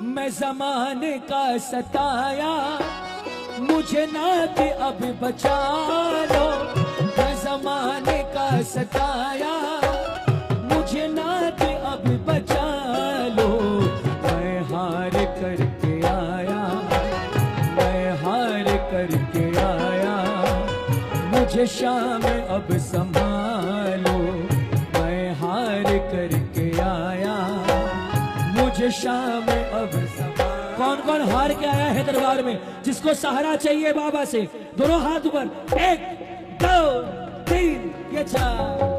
मैं ज़माने का सताया, मुझे ना कि अब बचा लो। मैं ज़माने का सताया, मुझे ना कि अब बचा लो। मैं हार करके आया, मैं हार करके आया, मुझे शाम अब संभालो। मैं हार करके आया, मुझे शाम अब संभालो। कौन कौन हार के आया है दरबार में? जिसको सहारा चाहिए बाबा से, दोनों हाथ ऊपर। 1 2 3 ये 4।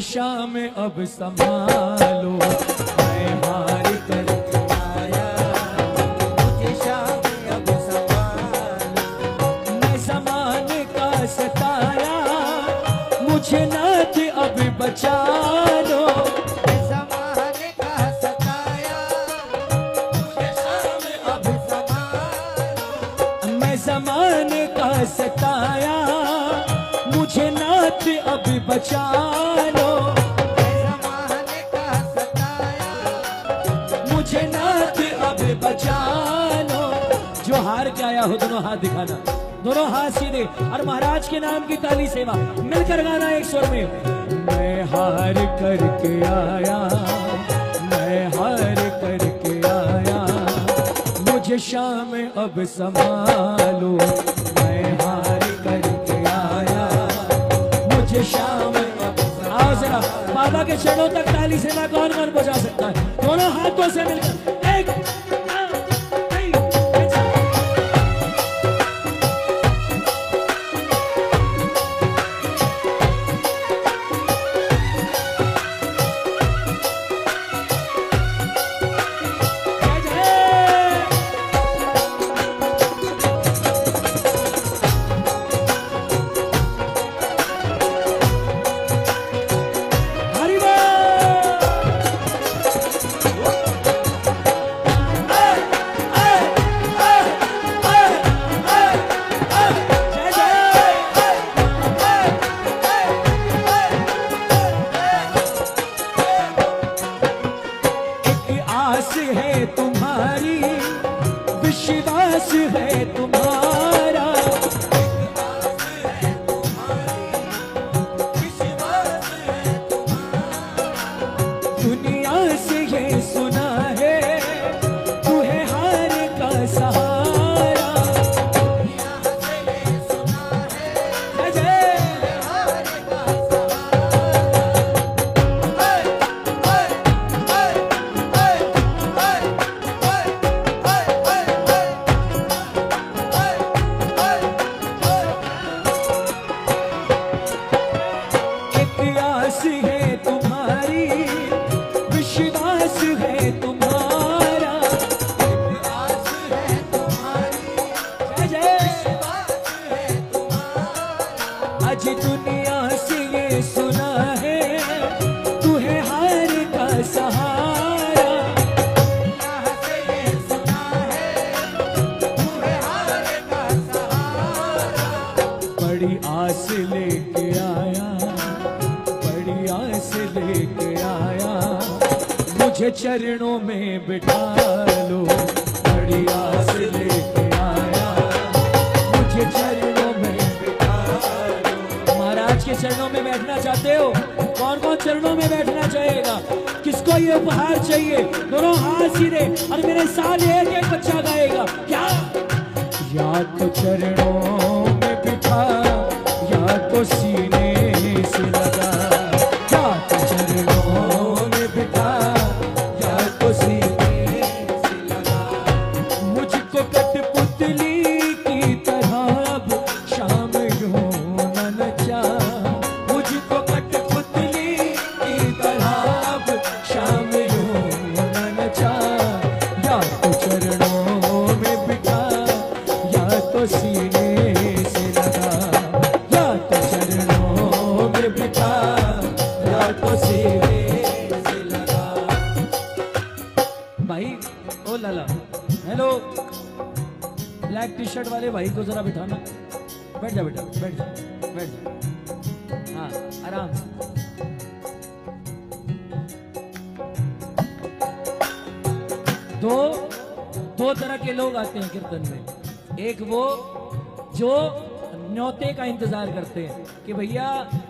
शाम अब संभालो। मैं हार करके आया, मुझे शाम अब संभालो। मैं ज़माने का सताया, मुझे ना कि अब बचा लो। मैं ज़माने का सताया, मुझे शाम अब संभालो। मैं ज़माने का सताया, मुझे ना कि अब बचा लो। बचा लो। जो हार के आया हो दोनों हाथ दिखाना, दोनों हाथ सीधे, और महाराज के नाम की ताली सेवा मिलकर गाना एक स्वर में। मैं हार करके आया, मैं हार करके आया, मुझे शाम अब संभालो। मैं हार करके आया, मुझे शाम अब। आओ जरा बाबा के चरणों तक ताली सेवा कौन कौन बजा सकता है? दोनों हाथों से मिलकर। 1 है तुम्हारी, विश्वास है तुम्हारा। दुनिया से ये सुना है, तू है हार का सहारा। आज दुनिया से ये सुना है, तू है हार का सहारा। से ये सुना है, तू है हार का सहारा। बड़ी आस लेके आया, बड़ी आस लेके आया, मुझे चरणों में बिठा लो। बड़ी आस लेके आया, मुझे चरणों में बिठा लो। महाराज के चरणों में बैठना चाहते हो? कौन कौन चरणों में बैठना चाहेगा? किसको ये उपहार चाहिए? दोनों हाथ सीधे और मेरे साथ एक एक बच्चा गाएगा। क्या? या तो चरणों में बिठा, या तो सीने से लगा। या तो चरणों में बिठा, ओ लाला, हेलो। ब्लैक टी शर्ट वाले भाई को जरा बिठाना। बैठ जा बेटा, बैठ जा, बैठ जा। हाँ, आराम से। दो तरह के लोग आते हैं कीर्तन में। एक वो जो न्योते का इंतजार करते हैं कि भैया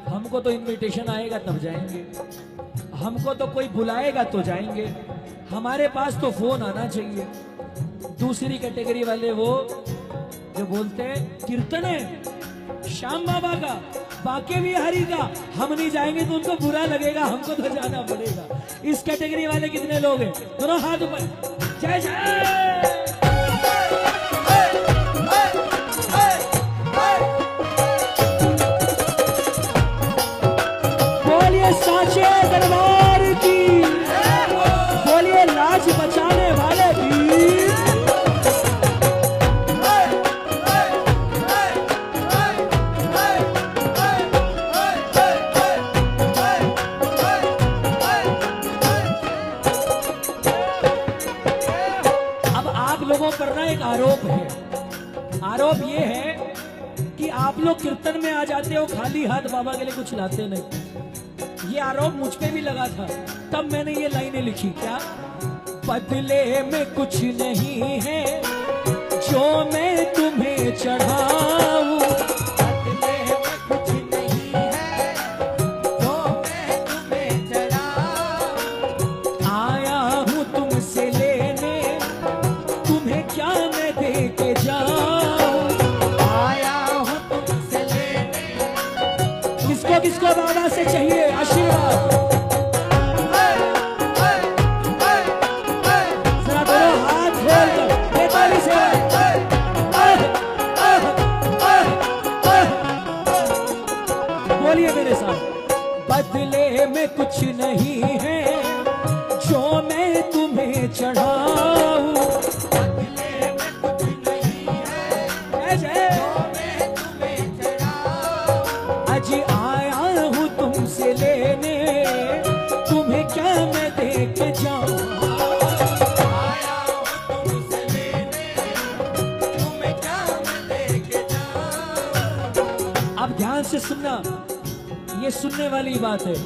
हमको तो इनविटेशन आएगा तब जाएंगे, हमको तो कोई बुलाएगा तो जाएंगे, हमारे पास तो फोन आना चाहिए। दूसरी कैटेगरी वाले वो जो बोलते हैं कीर्तन है श्याम बाबा का, बाके भी हरि का, हम नहीं जाएंगे तो उनको बुरा लगेगा, हमको तो जाना पड़ेगा। इस कैटेगरी वाले कितने लोग हैं? दोनों हाथ ऊपर। जय जय। बोलिए साचे दरबार की, बोलिए लाज बचाने वाले की। लोगों पर ना एक आरोप है। आरोप ये है कि आप लोग कीर्तन में आ जाते हो खाली हाथ, बाबा के लिए कुछ लाते नहीं। ये आरोप मुझ पे भी लगा था, तब मैंने ये लाइनें लिखी। क्या? बदले में कुछ नहीं है जो मैं तुम्हें चढ़ाऊं, बदले में कुछ नहीं है जो मैं तुम्हें चढ़ाऊं। आया हूं तुमसे लेने, क्या मैं दे के जाऊं, आया हूं तुमसे लेने। किसको किसको बाबा से चाहिए आशीर्वाद? जरा दोनों हाथ खोलकर बेताली से बोलिए मेरे साथ। बदले में कुछ नहीं है जो मैं तुम्हें चढ़ाऊं, आया हूं तुमसे लेने, तुम्हें क्या मैं दे के जाऊं, आया हूं तुमसे लेने, तुम्हें क्या मैं दे के जाऊं। अब ध्यान से सुनना, ये सुनने वाली बात है।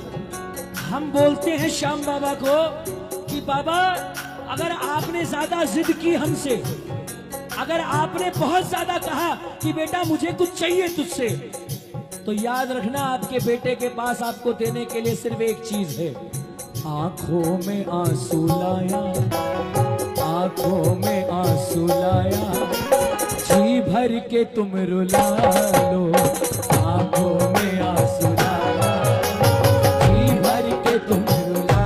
हम बोलते हैं श्याम बाबा को कि बाबा अगर आपने ज्यादा जिद की हमसे, अगर आपने बहुत ज्यादा कहा कि बेटा मुझे कुछ चाहिए तुझसे, तो याद रखना आपके बेटे के पास आपको देने के लिए सिर्फ एक चीज है। आंखों में आंसू लाया, आंखों में आंसू लाया, जी भर के तुम रुला लो। आंखों में आंसू लाया, जी भर के तुम रुला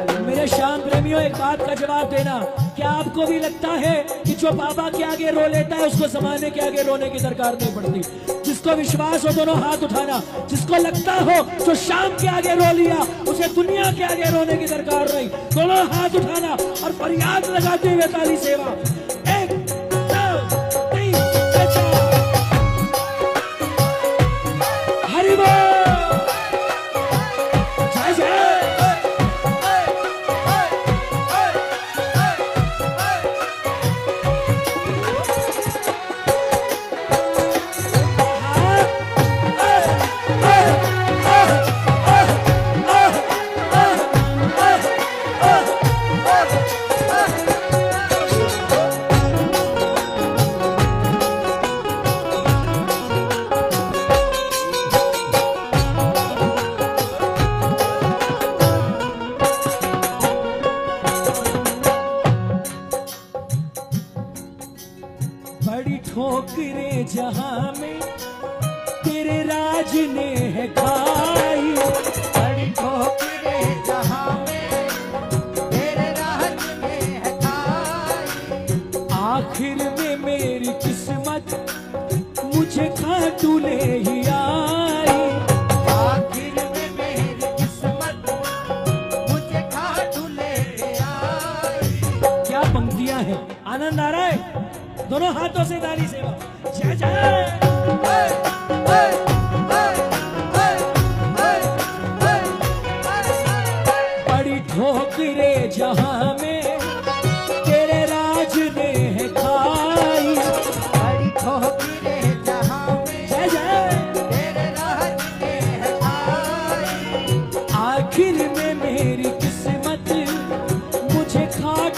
लो। मेरे श्याम प्रेमियों, एक बात का जवाब देना, क्या आपको भी लगता है कि जो बाबा के आगे रो लेता है उसको जमाने के आगे रोने की दरकार नहीं पड़ती? जिसको विश्वास हो दोनों हाथ उठाना। जिसको लगता हो जो शाम के आगे रो लिया उसे दुनिया के आगे रोने की दरकार नहीं, दोनों हाथ उठाना और फरियाद लगाते हुए ताली सेवा। 1 2 3 4। हरि बोल, जय जय। बड़ी ठोकरें जहां में तेरे राज ने है खाई, बड़ी ठोकरें जहां में तेरे राज ने है खाई। आखिर में मेरी किस्मत मुझे खाटू ले ही आई, आखिर में मेरी किस्मत मुझे खाटू ले आई। क्या पंक्तियां हैं, आनंद आ रहा है? दोनों हाथों से ताली सेवा। जय जय। बड़ी ठोकरें जहां में तेरे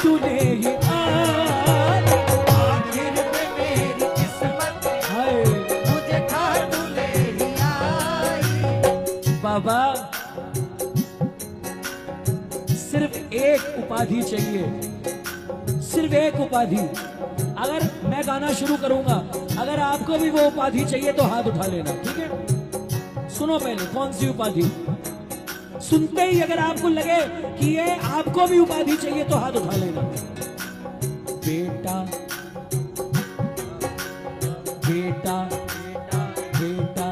तूने ही आई। आखिर में मेरी किस्मत हाय मुझे खा तूने ही आई। बाबा, सिर्फ एक उपाधि चाहिए, सिर्फ एक उपाधि। अगर मैं गाना शुरू करूंगा, अगर आपको भी वो उपाधि चाहिए तो हाथ उठा लेना, ठीक है? सुनो पहले कौन सी उपाधि। सुनते ही अगर आपको लगे कि ये आपको भी उपाधि चाहिए तो हाथ उठा लेना। बेटा बेटा बेटा,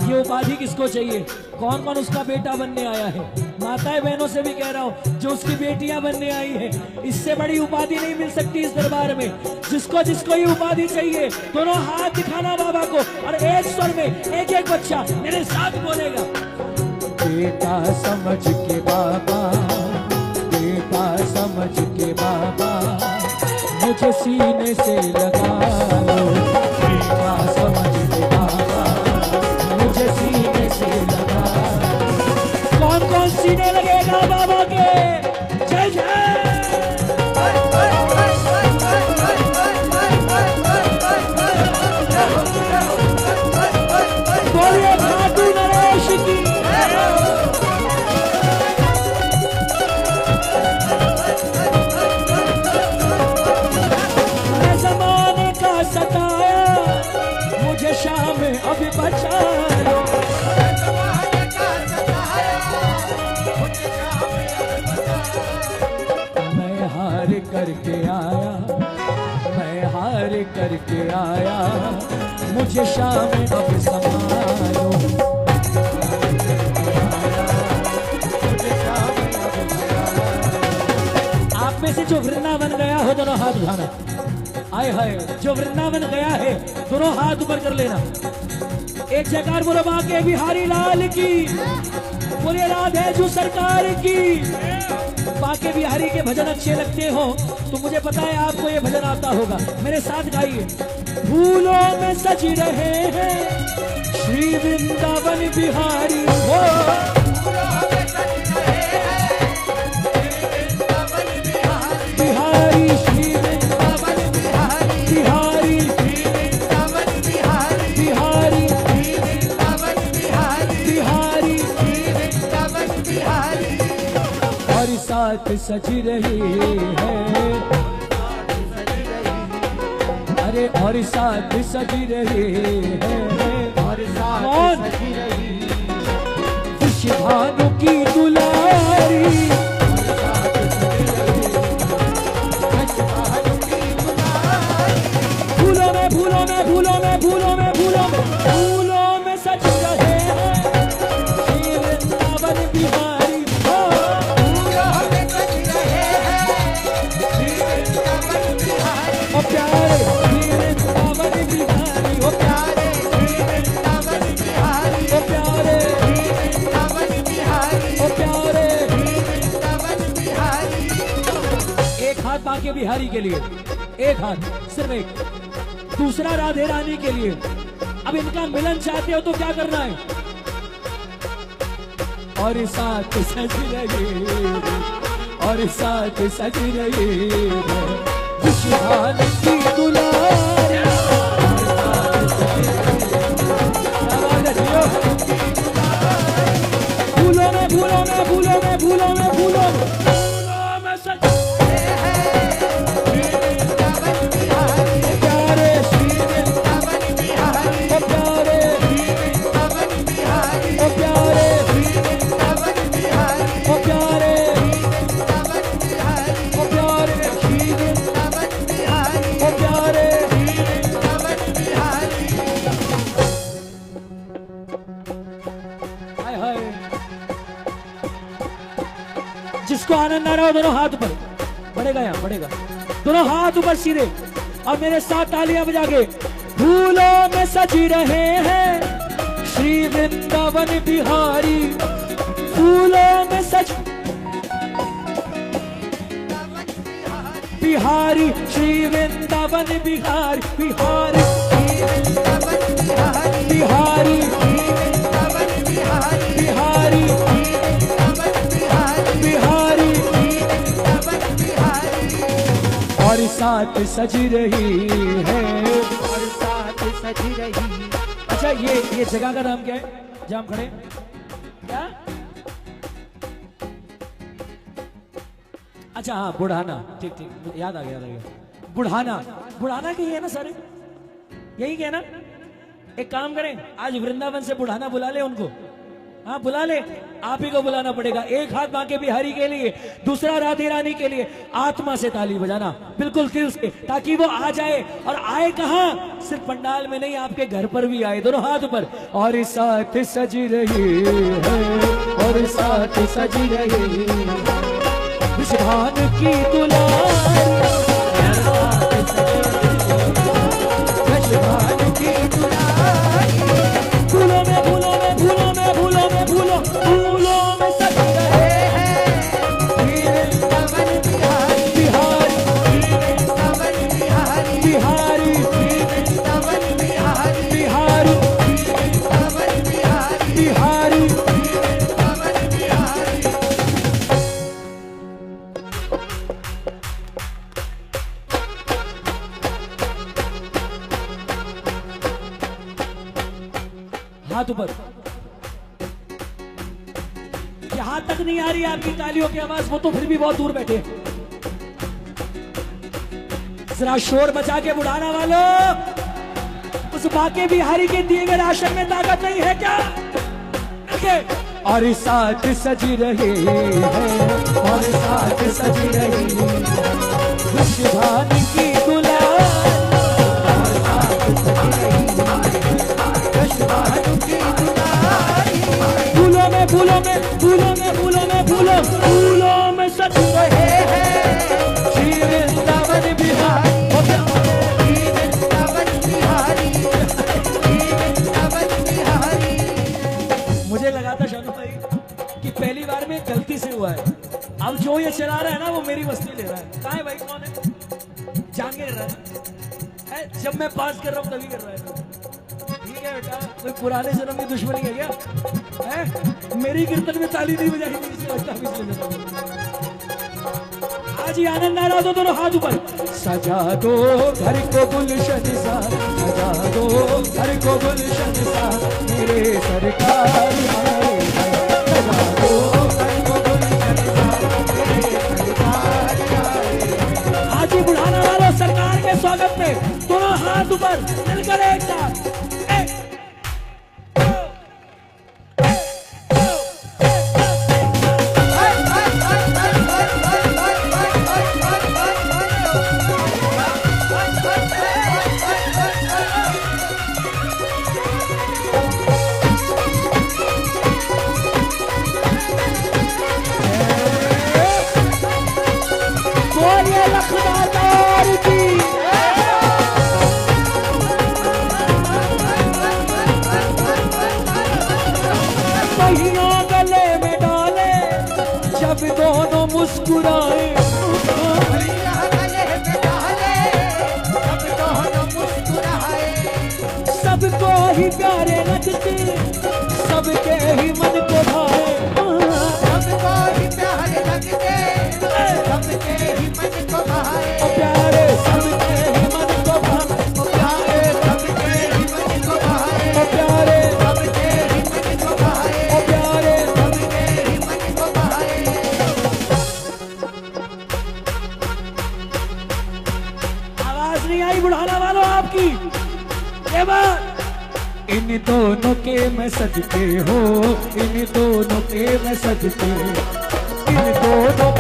ये उपाधि किसको चाहिए? कौन कौन उसका बेटा बनने आया है? माताएं बहनों से भी कह रहा हूं, जो उसकी बेटियां बनने आई है, इससे बड़ी उपाधि नहीं मिल सकती इस दरबार में। जिसको जिसको ये उपाधि चाहिए, दोनों हाथ दिखाना बाबा को, और एक स्वर में एक एक बच्चा मेरे साथ बोलेगा। बेटा समझ के बाबा, बेटा समझ के बाबा, मुझे सीने से लगा लो। बेटा समझ के बाबा, मुझे सीने से लगा। कौन कौन सीने लगेगा बाबा के? जय जय। बोलिए खाटू नरेश की। मैं ज़माने का सताया, मुझे शाम अभी बचा लो। मैं हार करके आया, मैं हार करके आया, मुझे शाम अब संभालो। आप में से जो वृंदावन गया हो दोनों हाथ उठाना। आए हाय, जो वृंदावन गया है दोनों हाथ ऊपर कर लेना। एक जयकार बोलो बांके बिहारी लाल की, बोले राधे जू सरकार की। बांके बिहारी के भजन अच्छे लगते हो तो मुझे पता है आपको ये भजन आता होगा, मेरे साथ गाइए। फूलों में सज रहे हैं श्री वृंदावन बिहारी हो। बिहारी श्री वृंदावन बिहारी, बिहारी श्री वृंदावन बिहारी, बिहारी श्री वृंदावन बिहारी, बिहारी श्री वृंदावन बिहारी। और साथ सज रही है, अरे और साथ सज रहे हैं, और साथ सज रही विश्वानु की दुलारी। फूलों में फूलों में फूलों में फूलों में फूलों में फूलों में सज रहे हैं श्री वृंदावन बिहारी हो। फूलों में सज रहे हैं श्री वृंदावन बिहारी। ओ प्यारे श्री वृंदावन बिहारी, ओ प्यारे श्री वृंदावन बिहारी, ओ प्यारे श्री वृंदावन बिहारी, ओ प्यारे श्री वृंदावन बिहारी। एक हाथ बांके बिहारी के लिए, एक हाथ सिर्फ एक, दूसरा राधे रानी के लिए। अब इनका मिलन चाहते हो तो क्या करना है? और साथ सज रहे, और साथ सज रहे विश्वान की दुलारी। फूलों में फूलों में फूलों में फूलों में फूलों में सज जिसको आनंद आ रहा हो दोनों हाथ ऊपर बढ़ेगा, यहाँ बढ़ेगा, दोनों हाथ ऊपर सीधे, और मेरे साथ तालियां बजा के। फूलों में सज रहे हैं श्री वृंदावन बिहारी, फूलों में सज बिहारी श्री वृंदावन बिहारी, बिहारी बिहारी बिहारी बिहारी। और साथ सज रही है। और साथ सज रही। अच्छा ये जगह का नाम क्या है जहां हम खड़े? क्या? अच्छा हाँ, बुढ़ाना। ठीक ठीक, याद आ गया। बुढ़ाना, बुढ़ाना के ही है ना सारे, यही क्या है ना? एक काम करें, आज वृंदावन से बुढ़ाना बुला ले उनको। हाँ बुला ले, आप ही को बुलाना पड़ेगा। एक हाथ बांके बिहारी के लिए, दूसरा राधे रानी के लिए। आत्मा से ताली बजाना, बिल्कुल दिल से, ताकि वो आ जाए। और आए कहाँ? सिर्फ पंडाल में नहीं, आपके घर पर भी आए, दोनों हाथ ऊपर। और साथ सज रही है, और साथ सज रही है विषभान की दुलारी, विषभान की दुलारी। फूलों में फूलों में फूलों में फूलों में फूलों फूलों में सज रहे हैं वृंदावन बिहारी, बिहारी, वृंदावन बिहारी, बिहारी, वृंदावन बिहारी, बिहारी, वृंदावन बिहारी, बिहारी। वृंदावन बिहारी। हाथ ऊपर। यहां तक नहीं आ रही आपकी तालियों की आवाज, वो तो फिर भी बहुत दूर बैठे। जरा शोर बचा के बुढ़ाना वालों, उस बाके बिहारी के दिए गए राशन में ताकत नहीं है क्या? और साथ सज रहे हैं, और साथ सज रही है विषभान की दुलारी, और साथ सज रही है विषभान की दुलारी। फूलों में फूलों में फूलों में फूलों में फूलों फूलों में सज रहे हैं श्री वृंदावन बिहारी। वृंदावन बिहारी, वृंदावन बिहारी। मुझे लगा था शानू भाई कि पहली बार में गलती से हुआ है। अब जो ये चला रहा है ना, वो मेरी मस्ती ले रहा है। कहाँ है भाई, कौन है? जान के कर रहा है? जब मैं पास कर रहा हूँ तभी कर रहा है। ठीक है बेटा, कोई पुराने जन्म की दुश्मनी है क्या? है? मेरी कीर्तन में ताली नहीं बजाई थी, इसलिए लगता है इसलिए लेता हूँ। आज ही आनंद आ रहा हो तो दोनों हाथ ऊपर। सजा दो घर को गुलशन सा, सजा दो घर को गुलशन सा, मेरे सरकार आए। सजा दो घर को गुलशन सा, मेरे सरकार आए। आज ही बुढ़ाना वालों सरकार के स्वागत में दोनों हाथ ऊपर मिलकर एक साथ। दोनों मुस्कुराए, सबको ही प्यारे लगते, सबके ही मन को भाए। सबको ही प्यारे लगते, सबके ही मन को भाए। प्यारे सबके ही मन को भाए, प्यारे सबके ही मन को भाए। प्यारे सबके ही मन को भाए। प्यारे सबके ही मन को भाए। आवाज नहीं आई बुढ़ाना वालों आपकी? ये बात इन दोनों के मैं सजते हो, इन दोनों के मैं सजते, इन दोनों